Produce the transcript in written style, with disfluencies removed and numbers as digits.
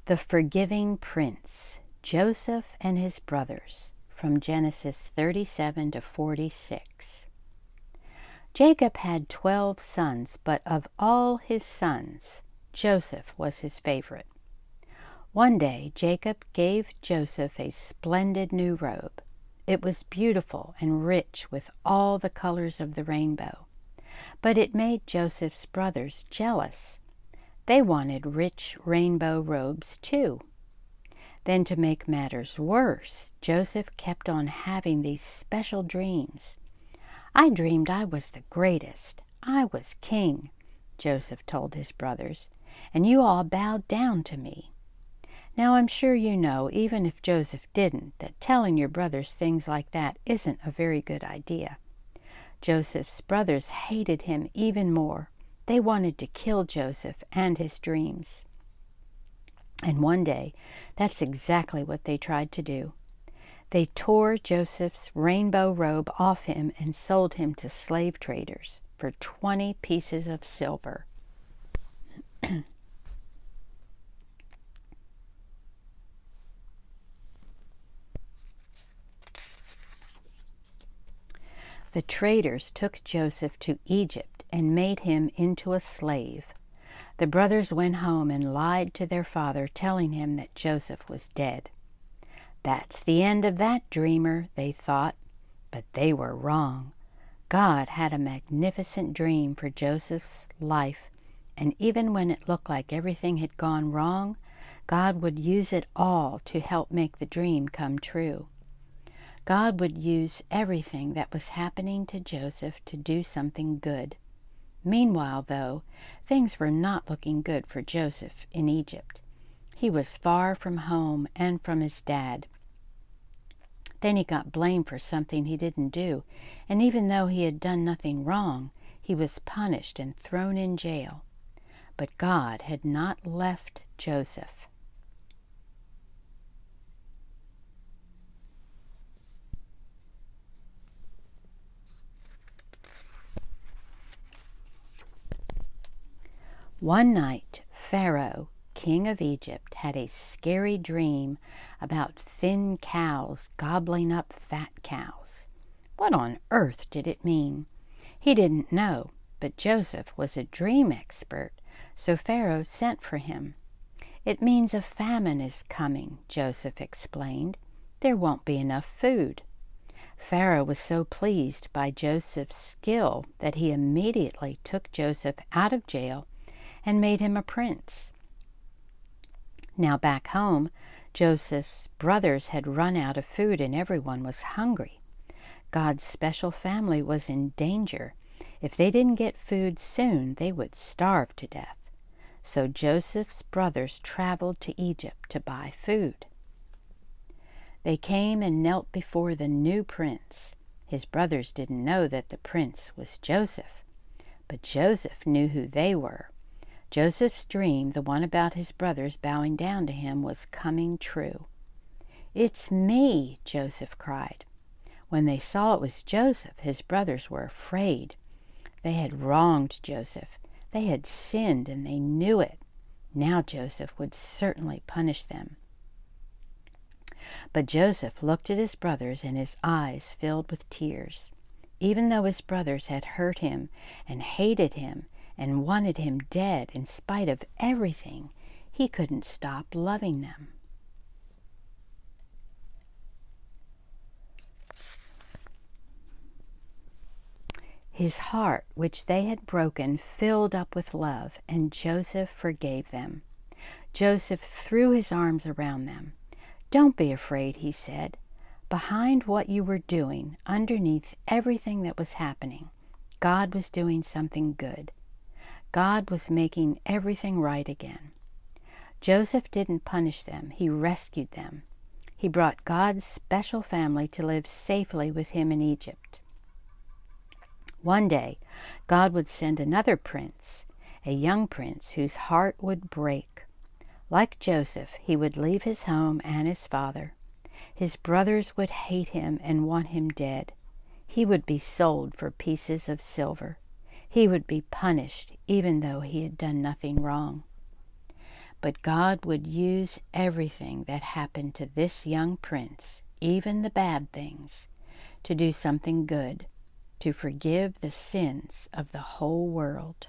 The Forgiving Prince, Joseph and his Brothers, from Genesis 37 to 46. Jacob had 12 sons, but of all his sons, Joseph was his favorite. One day, Jacob gave Joseph a splendid new robe. It was beautiful and rich with all the colors of the rainbow. But it made Joseph's brothers jealous. They wanted rich rainbow robes too. Then, to make matters worse, Joseph kept on having these special dreams. "I dreamed I was the greatest. I was king," Joseph told his brothers, "and you all bowed down to me." Now, I'm sure you know, even if Joseph didn't, that telling your brothers things like that isn't a very good idea. Joseph's brothers hated him even more. They wanted to kill Joseph and his dreams. And one day, that's exactly what they tried to do. They tore Joseph's rainbow robe off him and sold him to slave traders for 20 pieces of silver. The traders took Joseph to Egypt and made him into a slave. The brothers went home and lied to their father, telling him that Joseph was dead. "That's the end of that dreamer," they thought. But they were wrong. God had a magnificent dream for Joseph's life, and even when it looked like everything had gone wrong, God would use it all to help make the dream come true. God would use everything that was happening to Joseph to do something good. Meanwhile, though, things were not looking good for Joseph in Egypt. He was far from home and from his dad. Then he got blamed for something he didn't do, and even though he had done nothing wrong, he was punished and thrown in jail. But God had not left Joseph. One night, Pharaoh, king of Egypt, had a scary dream about thin cows gobbling up fat cows. What on earth did it mean? He didn't know, but Joseph was a dream expert, so Pharaoh sent for him. "It means a famine is coming," Joseph explained. "There won't be enough food." Pharaoh was so pleased by Joseph's skill that he immediately took Joseph out of jail and made him a prince. Now back home, Joseph's brothers had run out of food and everyone was hungry. God's special family was in danger. If they didn't get food soon, they would starve to death. So Joseph's brothers traveled to Egypt to buy food. They came and knelt before the new prince. His brothers didn't know that the prince was Joseph, but Joseph knew who they were. Joseph's dream, the one about his brothers bowing down to him, was coming true. "It's me," Joseph cried. When they saw it was Joseph, his brothers were afraid. They had wronged Joseph. They had sinned, and they knew it. Now Joseph would certainly punish them. But Joseph looked at his brothers, and his eyes filled with tears. Even though his brothers had hurt him and hated him and wanted him dead in spite of everything, he couldn't stop loving them. His heart, which they had broken, filled up with love, and Joseph forgave them. Joseph threw his arms around them. "Don't be afraid," he said. "Behind what you were doing, underneath everything that was happening, God was doing something good. God was making everything right again." Joseph didn't punish them. He rescued them. He brought God's special family to live safely with him in Egypt. One day, God would send another prince, a young prince whose heart would break. Like Joseph, he would leave his home and his father. His brothers would hate him and want him dead. He would be sold for pieces of silver. He would be punished even though he had done nothing wrong. But God would use everything that happened to this young prince, even the bad things, to do something good, to forgive the sins of the whole world.